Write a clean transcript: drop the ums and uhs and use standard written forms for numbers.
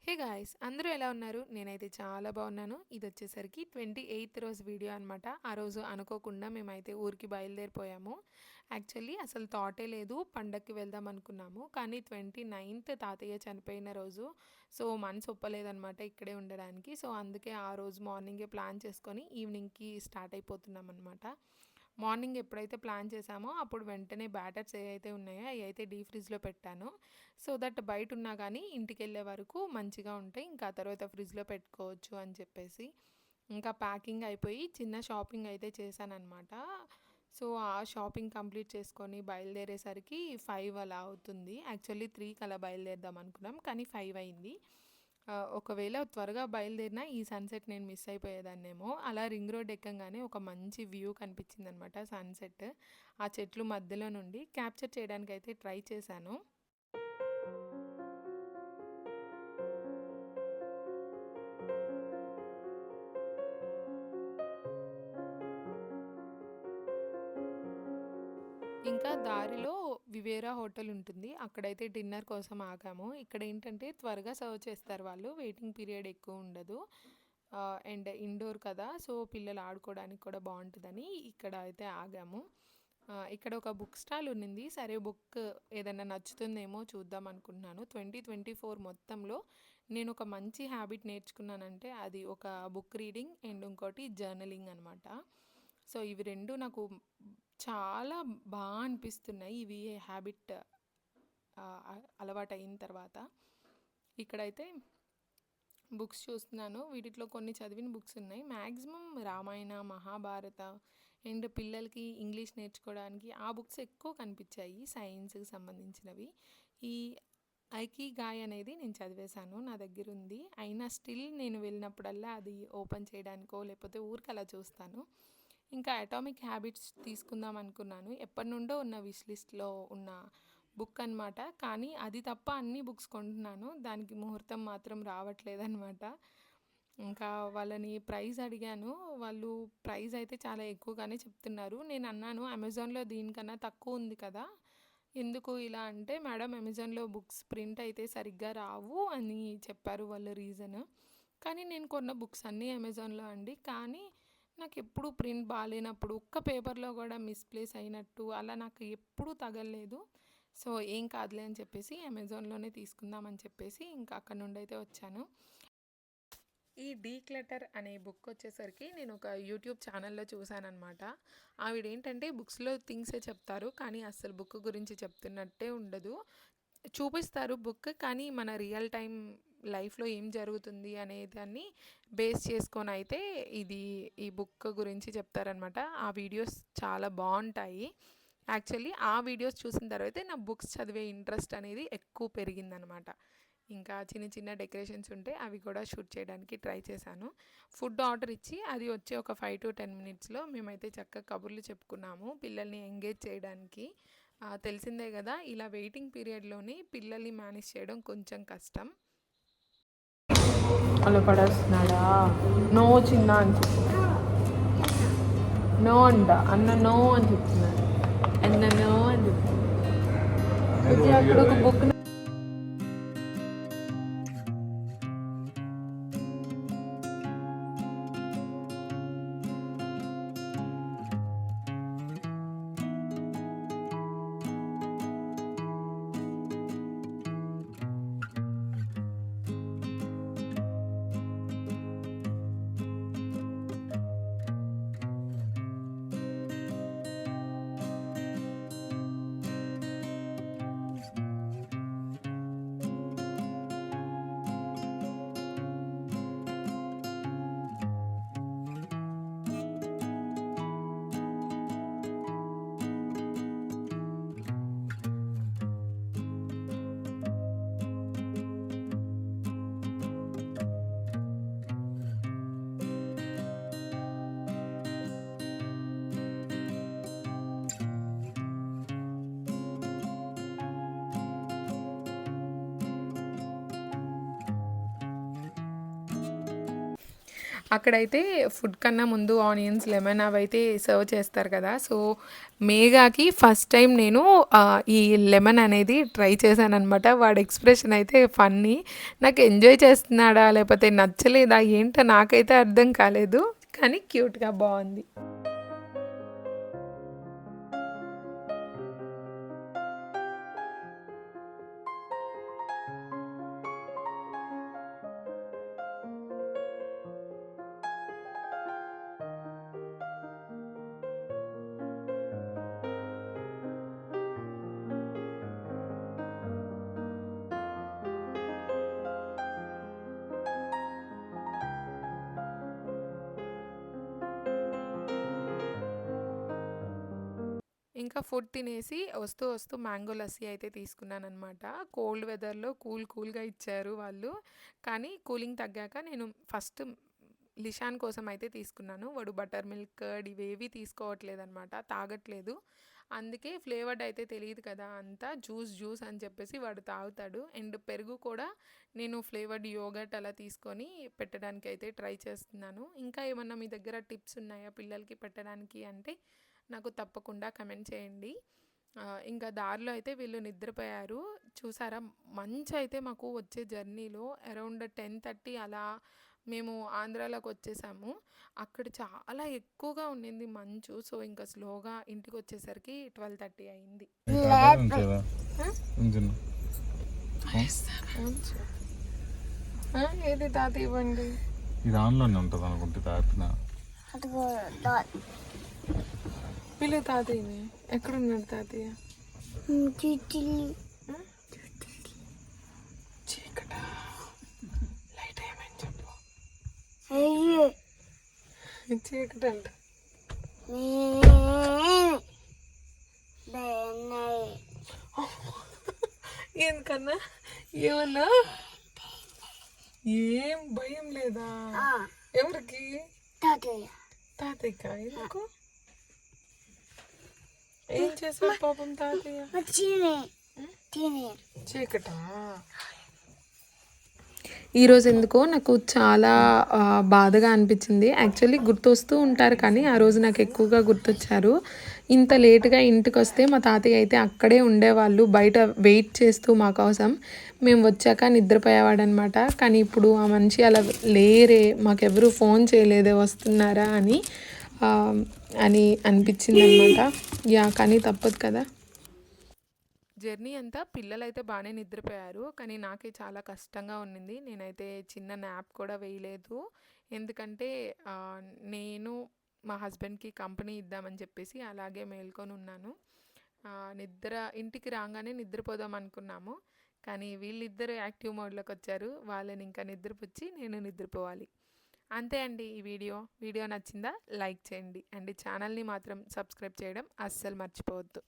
Hey guys! అందరూ ఎలా ఉన్నారు? నేనైతే చాలా బాగున్నాను. ఇదొచ్చేసరికి 28థ్ రోజు వీడియో అనమాట. ఆ రోజు అనుకోకుండా మేమైతే ఊరికి బయలుదేరిపోయాము. యాక్చువల్లీ అసలు థాటే లేదు పండక్కి వెళ్దాం అనుకున్నాము. కానీ 29థ్ తాతయ్య చనిపోయిన రోజు. సో, మనసు ఒప్పలేదనమాట ఇక్కడే ఉండడానికి. సో, అందుకే ఆ రోజు మార్నింగే ప్లాన్ చేసుకొని ఈవినింగ్‌కి స్టార్ట్ అయిపోతున్నామనమాట. మార్నింగ్ ఎప్పుడైతే ప్లాన్ చేసామో అప్పుడు వెంటనే బ్యాటర్స్ ఏవైతే ఉన్నాయో అవి అయితే డీప్ ఫ్రిడ్జ్‌లో పెట్టాను. సో దట్ బయట ఉన్నా కానీ ఇంటికెళ్ళే వరకు మంచిగా ఉంటాయి. ఇంకా తర్వాత ఫ్రిడ్జ్లో పెట్టుకోవచ్చు అని చెప్పేసి ఇంకా ప్యాకింగ్ అయిపోయి చిన్న షాపింగ్ అయితే చేశానన్నమాట. సో ఆ షాపింగ్ కంప్లీట్ చేసుకొని బయలుదేరేసరికి 5 అలా అవుతుంది. యాక్చువల్లీ 3కి అలా బయలుదేరదాం అనుకున్నాం కానీ 5 అయింది. ఒకవేళ త్వరగా బయలుదేరినా ఈ సన్సెట్ నేను మిస్ అయిపోయేదాన్నేమో. అలా రింగ్ రోడ్ ఎక్కంగానే ఒక మంచి వ్యూ కనిపించింది అనమాట సన్సెట్. ఆ చెట్లు మధ్యలో నుండి క్యాప్చర్ చేయడానికి అయితే ట్రై చేశాను. ఇంకా దారిలో వివేరా హోటల్ ఉంటుంది. అక్కడైతే డిన్నర్ కోసం ఆగాము. ఇక్కడ ఏంటంటే త్వరగా సర్వ్ చేస్తారు వాళ్ళు. వెయిటింగ్ పీరియడ్ ఎక్కువ ఉండదు. అండ్ ఇండోర్ కదా, సో పిల్లలు ఆడుకోవడానికి కూడా బాగుంటుందని ఇక్కడ అయితే ఆగాము. ఇక్కడ ఒక బుక్ స్టాల్ ఉన్నింది. సరే బుక్ ఏదైనా నచ్చుతుందేమో చూద్దాం అనుకుంటున్నాను. 2024 మొత్తంలో నేను ఒక మంచి హ్యాబిట్ నేర్చుకున్నానంటే అది ఒక బుక్ రీడింగ్ అండ్ ఇంకోటి జర్నలింగ్ అనమాట. సో ఇవి రెండు నాకు చాలా అనిపిస్తున్నాయి ఇవి హ్యాబిట్ అలవాటు అయిన తర్వాత. ఇక్కడైతే బుక్స్ చూస్తున్నాను. వీటిలో కొన్ని చదివిన బుక్స్ ఉన్నాయి. మ్యాక్సిమం రామాయణ, మహాభారత అండ్ పిల్లలకి ఇంగ్లీష్ నేర్చుకోవడానికి ఆ బుక్స్ ఎక్కువ కనిపించాయి, సైన్స్కి సంబంధించినవి. ఈ ఐకిగాయ్ అనేది నేను చదివేశాను, నా దగ్గర ఉంది. అయినా స్టిల్ నేను వెళ్ళినప్పుడల్లా అది ఓపెన్ చేయడానికో లేకపోతే ఊరికి అలా చూస్తాను. ఇంకా అటామిక్ హ్యాబిట్స్ తీసుకుందాం అనుకున్నాను. ఎప్పటి నుండో ఉన్న విష్ లిస్ట్లో ఉన్న బుక్ అనమాట. కానీ అది తప్ప అన్ని బుక్స్ కొంటున్నాను, దానికి ముహూర్తం మాత్రం రావట్లేదన్నమాట. ఇంకా వాళ్ళని ప్రైస్ అడిగాను. వాళ్ళు ప్రైస్ అయితే చాలా ఎక్కువగానే చెప్తున్నారు. నేను అన్నాను అమెజాన్లో దీనికన్నా తక్కువ ఉంది కదా, ఎందుకు ఇలా అంటే, మేడం అమెజాన్లో బుక్స్ ప్రింట్ అయితే సరిగ్గా రావు అని చెప్పారు వాళ్ళు రీజన్. కానీ నేను కొన్న బుక్స్ అన్నీ అమెజాన్లో అండి. కానీ నాకు ఎప్పుడు ప్రింట్ బాగాలేనప్పుడు ఒక్క పేపర్లో కూడా మిస్ప్లేస్ అయినట్టు అలా నాకు ఎప్పుడూ తగలలేదు. సో ఏం కాదులే అని చెప్పేసి అమెజాన్లోనే తీసుకుందామని చెప్పేసి ఇంకా అక్కడ నుండి అయితే వచ్చాను. ఈ డీక్లటర్ అనే బుక్ వచ్చేసరికి నేను ఒక యూట్యూబ్ ఛానల్లో చూశానమాట. ఆవిడ ఏంటంటే బుక్స్లో థింగ్సే చెప్తారు కానీ అసలు బుక్ గురించి చెప్తున్నట్టే ఉండదు. చూపిస్తారు బుక్, కానీ మన రియల్ టైం లైఫ్లో ఏం జరుగుతుంది అనే దాన్ని బేస్ చేసుకొని అయితే ఈ బుక్ గురించి చెప్తారనమాట. ఆ వీడియోస్ చాలా బాగుంటాయి. యాక్చువల్లీ ఆ వీడియోస్ చూసిన తర్వాత నా బుక్స్ చదివే ఇంట్రెస్ట్ అనేది ఎక్కువ పెరిగిందనమాట. ఇంకా చిన్న చిన్న డెకరేషన్స్ ఉంటే అవి కూడా షూట్ చేయడానికి ట్రై చేశాను. ఫుడ్ ఆర్డర్ ఇచ్చి అది వచ్చి ఒక 5 to 10 మినిట్స్లో మేమైతే చక్కగా కబుర్లు చెప్పుకున్నాము పిల్లల్ని ఎంగేజ్ చేయడానికి. తెలిసిందే కదా, ఇలా వెయిటింగ్ పీరియడ్లోని పిల్లల్ని మేనేజ్ చేయడం కొంచెం కష్టం. అలా పడేస్తున్నాడా? నో చిన్న అని చెప్తున్నాడు. నో అంట అన్న, నో అని చెప్తున్నాడు. అన్న నో అని చెప్తున్నాడు. అక్కడ ఒక బుక్ అక్కడైతే ఫుడ్ కన్నా ముందు ఆనియన్స్, లెమన్ అవైతే సర్వ్ చేస్తారు కదా! సో, మేఘాకి ఫస్ట్ టైం నేను ఈ లెమన్ అనేది ట్రై చేశాననమాట. వాడి ఎక్స్‌ప్రెషన్ అయితే ఫన్నీ. నాకు ఎంజాయ్ చేస్తున్నాడా? లేకపోతే నచ్చలేదా? ఏంటో నాకైతే అర్థం కాలేదు. కానీ క్యూట్‌గా బావుంది. ఇంకా ఫుడ్ తినేసి వస్తూ వస్తూ మ్యాంగో లస్సీ అయితే తీసుకున్నాననమాట. కోల్డ్ వెదర్‌లో కూల్‌గా ఇచ్చారు వాళ్ళు. కానీ కూలింగ్ తగ్గాక నేను ఫస్ట్ లిషాన్ కోసం అయితే తీసుకున్నాను. వాడు బటర్ మిల్క్, కర్డ్ ఇవేవి తీసుకోవట్లేదనమాట. తాగట్లేదు. అందుకే ఫ్లేవర్డ్ అయితే తెలీదు కదా! అంతా జ్యూస్ అని చెప్పేసి వాడు తాగుతాడు. అండ్ పెరుగు కూడా నేను ఫ్లేవర్డ్ యోగర్ట్ అలా తీసుకొని పెట్టడానికైతే ట్రై చేస్తున్నాను. ఇంకా ఏమన్నా మీ దగ్గర టిప్స్ ఉన్నాయా పిల్లలకి పెట్టడానికి అంటే నాకు తప్పకుండా కమెంట్ చేయండి. ఇంకా దారిలో అయితే వీళ్ళు నిద్రపోయారు. చూసారా మంచయితే మాకు వచ్చే జర్నీలో అరౌండ్ 10:30 అలా మేము ఆంధ్రాలోకి వచ్చేసాము. అక్కడ చాలా ఎక్కువగా ఉండింది మంచు. సో, ఇంకా స్లోగా ఇంటికొచ్చేసరికి 12:30 అయింది. ఏది తాత ఇవ్వండి. ఇది ఆన్లోనే ఉంటుంది అనుకుంటే తాపిన పిలు తాతయ్యని. ఎక్కడున్నాడు తాతయ్య? చీకట లైట్ ఏమని చెప్పు. చీకట అంట. ఎందుకన్నా ఏమన్నా ఏం భయం లేదా? ఎవరికి? తాతయ్యకా? ఎందుకు? ఏం చేశాడు పాపం తాతయ్య? చీకట. ఈరోజు ఎందుకో నాకు చాలా బాధగా అనిపించింది. యాక్చువల్లీ గుర్తొస్తూ ఉంటారు కానీ ఆ రోజు నాకు ఎక్కువగా గుర్తొచ్చారు. ఇంత లేట్గా ఇంటికి వస్తే మా తాతయ్య అయితే అక్కడే ఉండేవాళ్ళు, బయట వెయిట్ చేస్తూ మా కోసం. మేము వచ్చాక నిద్రపోయేవాడనమాట. కానీ ఇప్పుడు ఆ మనిషి అలా లేరే, మాకెవరు ఫోన్ చేయలేదే వస్తున్నారా అని అనిపించింది అనమాట. కానీ తప్పదు కదా. జర్నీ అంతా పిల్లలైతే బాగానే నిద్రపోయారు. కానీ నాకే చాలా కష్టంగా ఉన్నింది. నేనైతే చిన్న న్యాప్ కూడా వేయలేదు. ఎందుకంటే నేను మా హస్బెండ్‌కి కంపెనీ ఇద్దామని చెప్పేసి అలాగే మేల్కొని ఉన్నాను. ఇంటికి రాగానే నిద్రపోదాం అనుకున్నాము. కానీ వీళ్ళిద్దరూ యాక్టివ్ మోడ్‌లోకి వచ్చారు. వాళ్ళని ఇంకా నిద్రపుచ్చి నేను నిద్రపోవాలి. అంతే అండి ఈ వీడియో నచ్చిందా? లైక్ చేయండి. అండ్ ఛానల్‌ని మాత్రం సబ్స్క్రైబ్ చేయడం అస్సలు మర్చిపోవద్దు.